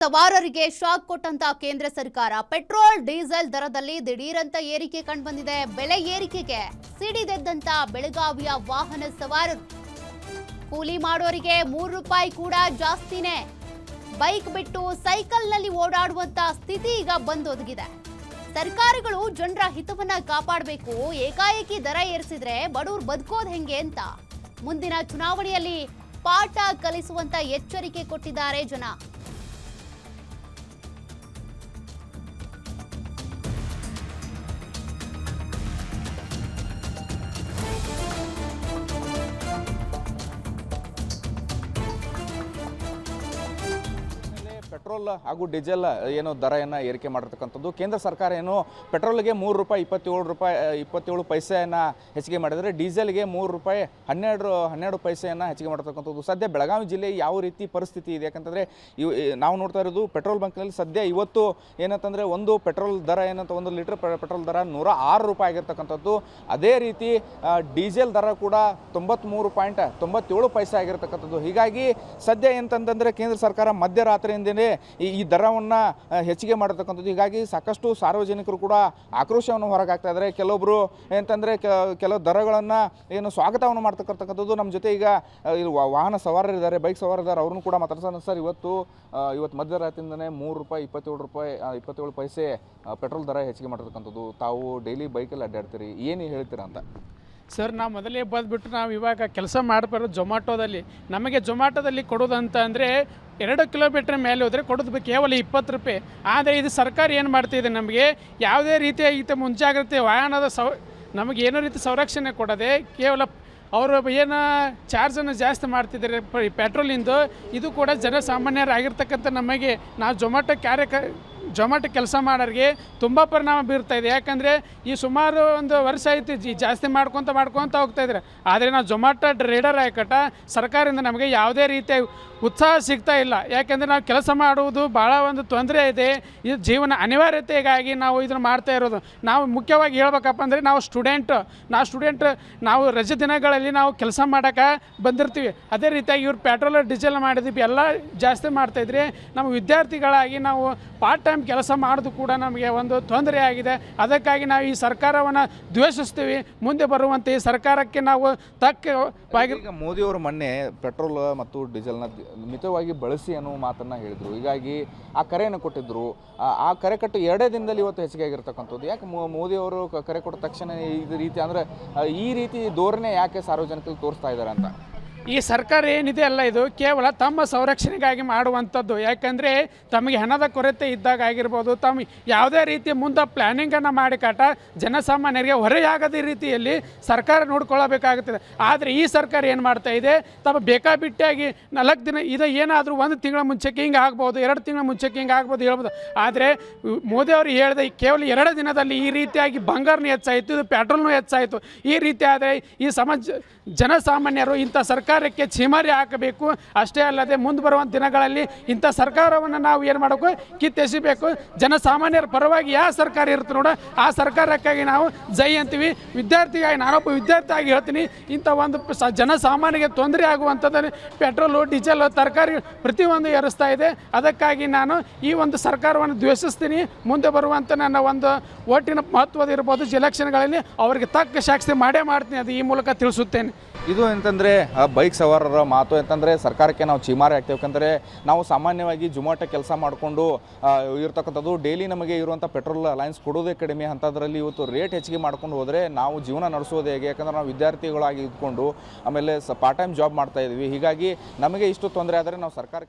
ಸವಾರರಿಗೆ ಶಾಕ್ ಕೊಟ್ಟಂತ ಕೇಂದ್ರ ಸರ್ಕಾರ ಪೆಟ್ರೋಲ್ ಡೀಸೆಲ್ ದರದಲ್ಲಿ ದಿಢೀರಂತ ಏರಿಕೆ ಕಂಡುಬಂದಿದೆ. ಬೆಲೆ ಏರಿಕೆಗೆ ಸಿಡಿದೆದ್ದಂತ ಬೆಳಗಾವಿಯ ವಾಹನ ಸವಾರರು ಕೂಲಿ ಮಾಡೋರಿಗೆ ₹3 ಕೂಡ ಜಾಸ್ತಿನೇ. ಬೈಕ್ ಬಿಟ್ಟು ಸೈಕಲ್ನಲ್ಲಿ ಓಡಾಡುವಂತ ಸ್ಥಿತಿ ಈಗ ಬಂದೊದಗಿದೆ. ಸರ್ಕಾರಗಳು ಜನರ ಹಿತವನ್ನ ಕಾಪಾಡಬೇಕು. ಏಕಾಏಕಿ ದರ ಏರಿಸಿದ್ರೆ ಬಡವರು ಬದುಕೋದು ಹೆಂಗೆ ಅಂತ ಮುಂದಿನ ಚುನಾವಣೆಯಲ್ಲಿ ಪಾಠ ಕಲಿಸುವಂತ ಎಚ್ಚರಿಕೆ ಕೊಟ್ಟಿದ್ದಾರೆ ಜನ. ಪೆಟ್ರೋಲ್ ಹಾಗೂ ಡೀಸೆಲ್ ಏನು ದರವನ್ನು ಏರಿಕೆ ಮಾಡಿರ್ತಕ್ಕಂಥದ್ದು ಕೇಂದ್ರ ಸರ್ಕಾರ ಏನು ಪೆಟ್ರೋಲ್ಗೆ ₹3 ಪೈಸೆಯನ್ನು ಹೆಚ್ಚಿಗೆ ಮಾಡಿದರೆ ಡೀಸೆಲ್ಗೆ ₹12 ಪೈಸೆಯನ್ನು ಹೆಚ್ಚಿಗೆ ಮಾಡಿರ್ತಕ್ಕಂಥದ್ದು. ಸದ್ಯ ಬೆಳಗಾವಿ ಜಿಲ್ಲೆ ಯಾವ ರೀತಿ ಪರಿಸ್ಥಿತಿ ಇದೆ ಯಾಕಂತಂದರೆ ನಾವು ನೋಡ್ತಾ ಇರೋದು ಪೆಟ್ರೋಲ್ ಬಂಕ್ನಲ್ಲಿ ಸದ್ಯ ಇವತ್ತು ಏನಂತಂದರೆ ಒಂದು ಪೆಟ್ರೋಲ್ ದರ ಏನಂತ 1 ಲೀಟರ್ ಪೆಟ್ರೋಲ್ ದರ ₹106 ಆಗಿರ್ತಕ್ಕಂಥದ್ದು. ಅದೇ ರೀತಿ ಡೀಸೆಲ್ ದರ ಕೂಡ $93.97 ಆಗಿರ್ತಕ್ಕಂಥದ್ದು. ಹೀಗಾಗಿ ಸದ್ಯ ಏನಂತಂದರೆ ಕೇಂದ್ರ ಸರ್ಕಾರ ಮಧ್ಯರಾತ್ರಿಯಿಂದಲೇ ಈ ದರವನ್ನು ಹೆಚ್ಚಿಗೆ ಮಾಡಿರ್ತಕ್ಕಂಥದ್ದು. ಹೀಗಾಗಿ ಸಾಕಷ್ಟು ಸಾರ್ವಜನಿಕರು ಕೂಡ ಆಕ್ರೋಶವನ್ನು ಹೊರಗಾಗ್ತಾ ಇದ್ದಾರೆ. ಕೆಲವೊಬ್ಬರು ಏನಂತಂದರೆ ಕೆಲವು ದರಗಳನ್ನು ಏನು ಸ್ವಾಗತವನ್ನು ಮಾಡ್ತಕ್ಕಂಥದ್ದು. ನಮ್ಮ ಜೊತೆ ಈಗ ವಾಹನ ಸವಾರರಿದ್ದಾರೆ, ಬೈಕ್ ಸವಾರರಿದ್ದಾರೆ, ಅವ್ರನ್ನೂ ಕೂಡ ಮಾತಾಡ್ಸೋಣ. ಸರ್, ಇವತ್ತು ಮಧ್ಯರಾತ್ರಿಯಿಂದಲೇ ₹3 ಪೈಸೆ ಪೆಟ್ರೋಲ್ ದರ ಹೆಚ್ಚಿಗೆ ಮಾಡಿರ್ತಕ್ಕಂಥದ್ದು. ತಾವು ಡೈಲಿ ಬೈಕಲ್ಲಿ ಅಡ್ಡಾಡ್ತೀರಿ, ಏನು ಹೇಳ್ತೀರಾ ಅಂತ? ಸರ್, ನಾವು ಮೊದಲೇ ಬಂದುಬಿಟ್ಟು ನಾವು ಇವಾಗ ಕೆಲಸ ಮಾಡಬಾರ್ದು ಝೊಮ್ಯಾಟೋದಲ್ಲಿ. ನಮಗೆ ಝೊಮ್ಯಾಟೋದಲ್ಲಿ ಕೊಡೋದಂತ ಅಂದರೆ 2 ಕಿಲೋಮೀಟ್ರ್ ಮೇಲೆ ಹೋದರೆ ಕೊಡೋದು ಕೇವಲ ₹20. ಆದರೆ ಇದು ಸರ್ಕಾರ ಏನು ಮಾಡ್ತಿದೆ, ನಮಗೆ ಯಾವುದೇ ರೀತಿಯ ಮುಂಜಾಗ್ರತೆ ವಾಹನದ ನಮಗೆ ಏನೋ ರೀತಿ ಸಂರಕ್ಷಣೆ ಕೊಡದೆ ಕೇವಲ ಅವರು ಏನು ಚಾರ್ಜನ್ನು ಜಾಸ್ತಿ ಮಾಡ್ತಿದ್ದಾರೆ ಪೆಟ್ರೋಲಿಂದು. ಇದು ಕೂಡ ಜನಸಾಮಾನ್ಯರಾಗಿರ್ತಕ್ಕಂಥ ನಮಗೆ ನಾವು ಝೊಮ್ಯಾಟೊ ಕೆಲಸ ಮಾಡೋರಿಗೆ ತುಂಬ ಪರಿಣಾಮ ಬೀರ್ತಾಯಿದೆ. ಯಾಕಂದರೆ ಈ ಸುಮಾರು ಒಂದು ವರ್ಷ ಆಯಿತು ಜಾಸ್ತಿ ಮಾಡ್ಕೊತ ಹೋಗ್ತಾಯಿದ್ದಾರೆ. ಆದರೆ ನಾವು ಝೊಮ್ಯಾಟೊ ರೈಡರ್ ಆಯ್ಕಟ ಸರ್ಕಾರದಿಂದ ನಮಗೆ ಯಾವುದೇ ರೀತಿಯ ಉತ್ಸಾಹ ಸಿಗ್ತಾ ಇಲ್ಲ. ಯಾಕೆಂದರೆ ನಾವು ಕೆಲಸ ಮಾಡುವುದು ಭಾಳ ಒಂದು ತೊಂದರೆ ಇದೆ. ಇದು ಜೀವನ ಅನಿವಾರ್ಯತೆಗಾಗಿ ನಾವು ಇದನ್ನು ಮಾಡ್ತಾ ಇರೋದು. ನಾವು ಮುಖ್ಯವಾಗಿ ಹೇಳ್ಬೇಕಪ್ಪ ಅಂದರೆ ನಾವು ಸ್ಟೂಡೆಂಟ್ ನಾವು ರಜೆ ದಿನಗಳಲ್ಲಿ ನಾವು ಕೆಲಸ ಮಾಡೋಕೆ ಬಂದಿರ್ತೀವಿ. ಅದೇ ರೀತಿಯಾಗಿ ಇವ್ರು ಪೆಟ್ರೋಲ್ ಡೀಸೆಲ್ ಮಾಡಿದ್ವಿ ಎಲ್ಲ ಜಾಸ್ತಿ ಮಾಡ್ತಾಯಿದ್ರೆ ನಮ್ಮ ವಿದ್ಯಾರ್ಥಿಗಳಾಗಿ ನಾವು ಪಾರ್ಟ್ ಟೈಮ್ ಕೆಲಸ ಮಾಡೋದು ಕೂಡ ನಮಗೆ ಒಂದು ತೊಂದರೆ ಆಗಿದೆ. ಅದಕ್ಕಾಗಿ ನಾವು ಈ ಸರ್ಕಾರವನ್ನು ದ್ವೇಷಿಸ್ತೀವಿ. ಮುಂದೆ ಬರುವಂಥ ಈ ಸರ್ಕಾರಕ್ಕೆ ನಾವು ಈಗ ಮೋದಿಯವರು ಮೊನ್ನೆ ಪೆಟ್ರೋಲ್ ಮತ್ತು ಡೀಸೆಲ್ನ ಮಿತವಾಗಿ ಬಳಸಿ ಅನ್ನೋ ಮಾತನ್ನು ಹೇಳಿದರು. ಹೀಗಾಗಿ ಆ ಕರೆಯನ್ನು ಕೊಟ್ಟಿದ್ದರು. ಆ ಕರೆ ಕೊಟ್ಟು 2 ದಿನದಲ್ಲಿ ಇವತ್ತು ಹೆಚ್ಚಿಗೆ ಆಗಿರ್ತಕ್ಕಂಥದ್ದು. ಯಾಕೆ ಮೋದಿಯವರು ಕರೆ ಕೊಟ್ಟ ತಕ್ಷಣ ಈ ರೀತಿ ಅಂದರೆ ಈ ರೀತಿ ಧೋರಣೆ ಯಾಕೆ ಸಾರ್ವಜನಿಕರಿಗೆ ತೋರಿಸ್ತಾ ಇದ್ದಾರೆ ಅಂತ? ಈ ಸರ್ಕಾರ ಏನಿದೆ ಅಲ್ಲ, ಇದು ಕೇವಲ ತಮ್ಮ ಸಂರಕ್ಷಣೆಗಾಗಿ ಮಾಡುವಂಥದ್ದು. ಯಾಕಂದರೆ ತಮಗೆ ಹಣದ ಕೊರತೆ ಇದ್ದಾಗ ಆಗಿರ್ಬೋದು, ತಮ್ಮ ಯಾವುದೇ ರೀತಿಯ ಮುಂದೆ ಪ್ಲ್ಯಾನಿಂಗನ್ನು ಮಾಡಿ ಜನಸಾಮಾನ್ಯರಿಗೆ ಹೊರೆಯಾಗದ ರೀತಿಯಲ್ಲಿ ಸರ್ಕಾರ ನೋಡ್ಕೊಳ್ಳಬೇಕಾಗುತ್ತದೆ. ಆದರೆ ಈ ಸರ್ಕಾರ ಏನು ಮಾಡ್ತಾ ಇದೆ, ತಮ್ಮ ಬೇಕಾಬಿಟ್ಟಿಯಾಗಿ 4 ದಿನ ಇದು ಏನಾದರೂ 1 ತಿಂಗಳ ಮುಂಚೆಗೆ ಹಿಂಗೆ ಆಗ್ಬೋದು, 2 ತಿಂಗಳ ಮುಂಚೆಗೆ ಹಿಂಗೆ ಆಗ್ಬೋದು ಹೇಳ್ಬೋದು. ಆದರೆ ಮೋದಿಯವರು ಹೇಳಿದ ಕೇವಲ 2 ದಿನದಲ್ಲಿ ಈ ರೀತಿಯಾಗಿ ಬಂಗಾರನೂ ಹೆಚ್ಚಾಯಿತು, ಇದು ಪೆಟ್ರೋಲ್ನೂ ಹೆಚ್ಚಾಯಿತು. ಈ ರೀತಿ ಆದರೆ ಈ ಜನಸಾಮಾನ್ಯರು ಇಂಥ ಸರ್ಕಾರಕ್ಕೆ ಛೀಮಾರಿ ಹಾಕಬೇಕು. ಅಷ್ಟೇ ಅಲ್ಲದೆ ಮುಂದೆ ಬರುವಂಥ ದಿನಗಳಲ್ಲಿ ಇಂಥ ಸರ್ಕಾರವನ್ನು ನಾವು ಏನು ಮಾಡಬೇಕು, ಕಿತ್ತೆಸಿಬೇಕು. ಜನಸಾಮಾನ್ಯರ ಪರವಾಗಿ ಯಾವ ಸರ್ಕಾರ ಇರುತ್ತೆ ನೋಡ, ಆ ಸರ್ಕಾರಕ್ಕಾಗಿ ನಾವು ಜೈ ಅಂತೀವಿ. ನಾನೊಬ್ಬ ವಿದ್ಯಾರ್ಥಿಯಾಗಿ ಹೇಳ್ತೀನಿ, ಇಂಥ ಒಂದು ಜನಸಾಮಾನ್ಯರಿಗೆ ತೊಂದರೆ ಆಗುವಂಥದ್ದು ಪೆಟ್ರೋಲು ಡೀಸೆಲ್ ತರಕಾರಿ ಪ್ರತಿಯೊಂದು ಏರಿಸ್ತಾ ಇದೆ. ಅದಕ್ಕಾಗಿ ನಾನು ಈ ಒಂದು ಸರ್ಕಾರವನ್ನು ದ್ವೇಷಿಸ್ತೀನಿ. ಮುಂದೆ ಬರುವಂಥ ನನ್ನ ಒಂದು ಓಟಿನ ಮಹತ್ವದ ಇರ್ಬೋದು ಎಲೆಕ್ಷನ್ಗಳಲ್ಲಿ ಅವರಿಗೆ ತಕ್ಕ ಶಾಸ್ತಿ ಮಾಡೇ ಮಾಡ್ತೀನಿ, ಅದು ಈ ಮೂಲಕ ತಿಳಿಸುತ್ತೇನೆ. ಇದು ಅಂತಂದರೆ ಬೈಕ್ ಸವಾರರ ಮಾತು ಅಂತಂದರೆ ಸರ್ಕಾರಕ್ಕೆ ನಾವು ಚೀಮಾರಿ ಆಗ್ತೇವೆ. ಯಾಕಂದರೆ ನಾವು ಸಾಮಾನ್ಯವಾಗಿ ಝೊಮ್ಯಾಟೊ ಕೆಲಸ ಮಾಡಿಕೊಂಡು ಇರ್ತಕ್ಕಂಥದ್ದು. ಡೈಲಿ ನಮಗೆ ಇರುವಂಥ ಪೆಟ್ರೋಲ್ ಅಲೈನ್ಸ್ ಕೊಡೋದೇ ಕಡಿಮೆ. ಅಂಥದ್ರಲ್ಲಿ ಇವತ್ತು ರೇಟ್ ಹೆಚ್ಚಿಗೆ ಮಾಡ್ಕೊಂಡು ಹೋದರೆ ನಾವು ಜೀವನ ನಡೆಸೋದು ಹೇಗೆ? ಯಾಕಂದರೆ ನಾವು ವಿದ್ಯಾರ್ಥಿಗಳಾಗಿ ಇದ್ಕೊಂಡು ಆಮೇಲೆ ಪಾರ್ಟ್ ಟೈಮ್ ಜಾಬ್ ಮಾಡ್ತಾಯಿದ್ವಿ. ಹೀಗಾಗಿ ನಮಗೆ ಇಷ್ಟು ತೊಂದರೆ ಆದರೆ ನಾವು ಸರ್ಕಾರಕ್ಕೆ